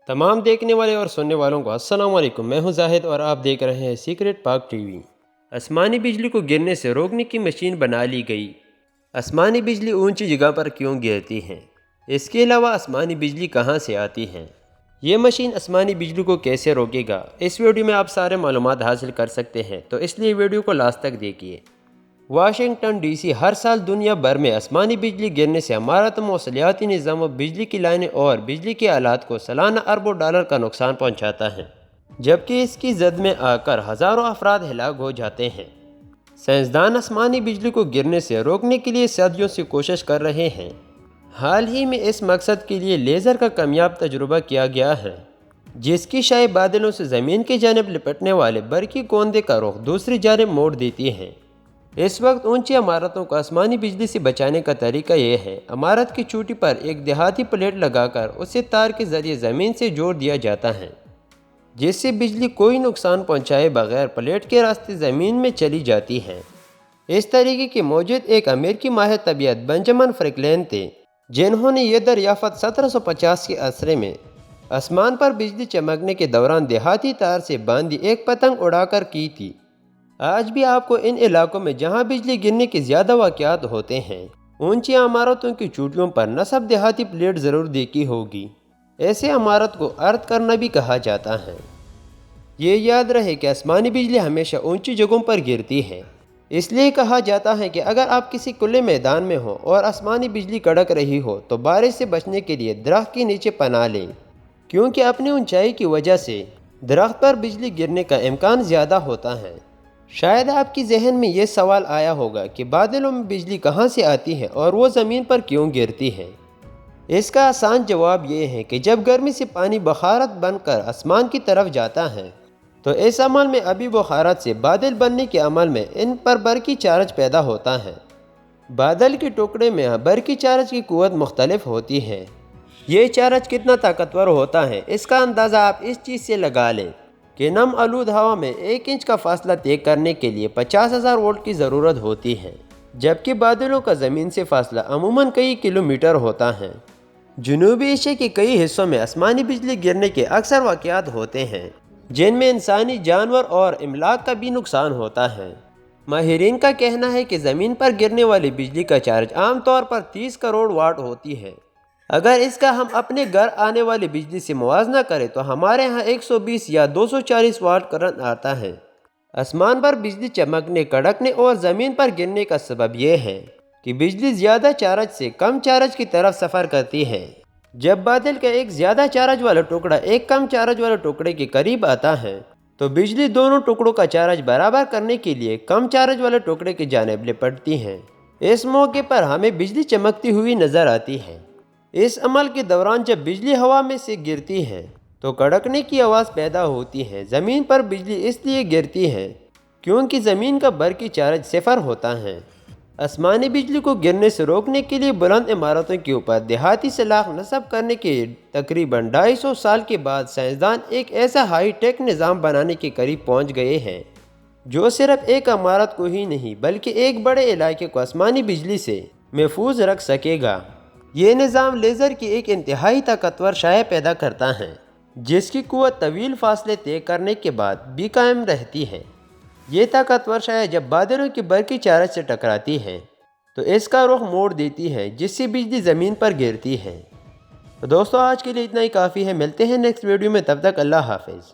तमाम देखने वाले और सुनने वालों को अस्सलाम वालेकुम। मैं हूं जाहिद और आप देख रहे हैं सीक्रेट पाक टीवी। आसमानी बिजली को गिरने से रोकने की मशीन बना ली गई। आसमानी बिजली ऊंची जगह पर क्यों गिरती है? इसके अलावा आसमानी बिजली कहां से आती है? ये मशीन आसमानी बिजली को कैसे रोकेगा? इस वीडियो में आप सारे मालूमात हासिल कर सकते हैं, तो इसलिए वीडियो को लास्ट तक देखिए। वाशिंगटन डीसी हर साल दुनिया भर में आसमानी बिजली गिरने से इमारत, मौसलियाती निज़ाम, बिजली की लाइनें और बिजली के आलात को सालाना अरबों डॉलर का नुकसान पहुंचाता है, जबकि इसकी जद में आकर हज़ारों अफराद हलाक हो जाते हैं। साइंसदान आसमानी बिजली को गिरने से रोकने के लिए सदियों से कोशिश कर रहे हैं। हाल ही में इस मकसद के लिए लेज़र का कामयाब तजुर्बा किया गया है, जिसकी शाई बादलों से ज़मीन की जानिब लिपटने वाले बरकी कोंदे का रुख दूसरी जानिब मोड़ देती है। इस वक्त ऊंची इमारतों को आसमानी बिजली से बचाने का तरीका यह है, इमारत की चोटी पर एक देहाती प्लेट लगाकर उसे तार के ज़रिए ज़मीन से जोड़ दिया जाता है, जिससे बिजली कोई नुकसान पहुंचाए बगैर प्लेट के रास्ते ज़मीन में चली जाती है। इस तरीके के मौजूद एक अमेरिकी माहिर तबीयत बेंजामिन फ्रैंकलिन थे, जिन्होंने यह दरियाफ्त 1750 के असरे में आसमान पर बिजली चमकने के दौरान देहाती तार से बांधी एक पतंग उड़ाकर की थी। आज भी आपको इन इलाकों में जहां बिजली गिरने के ज़्यादा वाक़यात होते हैं, ऊंची इमारतों की चोटियों पर नस्ब देहाती प्लेट ज़रूर देखी होगी। ऐसे इमारत को अर्थ करना भी कहा जाता है। ये याद रहे कि आसमानी बिजली हमेशा ऊंची जगहों पर गिरती है। इसलिए कहा जाता है कि अगर आप किसी खुले मैदान में हो और आसमानी बिजली कड़क रही हो तो बारिश से बचने के लिए दरख्त के नीचे पनाह लें, क्योंकि अपनी ऊंचाई की वजह से दरख्त पर बिजली गिरने का इम्कान ज़्यादा होता है। शायद आपकी जहन में ये सवाल आया होगा कि बादलों में बिजली कहाँ से आती है और वो ज़मीन पर क्यों गिरती है। इसका आसान जवाब ये है कि जब गर्मी से पानी बखारत बनकर आसमान की तरफ जाता है, तो इस अमल में अभी बुखारत से बादल बनने के अमल में इन पर बरकी चार्ज पैदा होता है। बादल के टुकड़े में बरकी चार्ज की कुव्वत मुख्तलिफ होती है। ये चार्ज कितना ताकतवर होता है, इसका अंदाज़ा आप इस चीज़ से लगा लें कि नम आलूद हवा में 1 इंच का फासला तय करने के लिए 50,000 वोल्ट की ज़रूरत होती है, जबकि बादलों का ज़मीन से फासला अमूमन कई किलोमीटर होता है। जनूबी एशिया के कई हिस्सों में आसमानी बिजली गिरने के अक्सर वाक़यात होते हैं, जिनमें इंसानी, जानवर और इमलाक का भी नुकसान होता है। माहिरीन का कहना है कि ज़मीन पर गिरने वाली बिजली का चार्ज आमतौर पर 30 करोड़ वाट होती है। अगर इसका हम अपने घर आने वाली बिजली से मुवाजना करें तो हमारे यहाँ 120 या 240 वाट करंट आता है। आसमान पर बिजली चमकने, कड़कने और ज़मीन पर गिरने का सबब यह है कि बिजली ज़्यादा चार्ज से कम चार्ज की तरफ सफ़र करती है। जब बादल का एक ज़्यादा चार्ज वाला टुकड़ा एक कम चार्ज वाले टुकड़े के करीब आता है, तो बिजली दोनों टुकड़ों का चार्ज बराबर करने के लिए कम चार्ज वाले टुकड़े की जानिब लिपटती है। इस मौके पर हमें बिजली चमकती हुई नज़र आती है। इस अमल के दौरान जब बिजली हवा में से गिरती है तो कड़कने की आवाज़ पैदा होती है। ज़मीन पर बिजली इसलिए गिरती है क्योंकि ज़मीन का बरकी चार्ज सिफर होता है। आसमानी बिजली को गिरने से रोकने के लिए बुलंद इमारतों के ऊपर देहाती सलाख नस्ब करने के तकरीबन 250 साल के बाद साइंसदान एक ऐसा हाई टेक निज़ाम बनाने के करीब पहुंच गए हैं, जो सिर्फ एक इमारत को ही नहीं बल्कि एक बड़े इलाके को आसमानी बिजली से महफूज रख सकेगा। ये निज़ाम लेज़र की एक इंतहाई ताकतवर शाया पैदा करता है, जिसकी कुव्वत तवील फासले तय करने के बाद भी कायम रहती है। ये ताकतवर शाया जब बादलों की बरकी चार्ज से टकराती है तो इसका रुख मोड़ देती है, जिससे बिजली ज़मीन पर गिरती है। तो दोस्तों, आज के लिए इतना ही काफ़ी है। मिलते हैं नेक्स्ट वीडियो में, तब तक अल्लाह हाफिज़।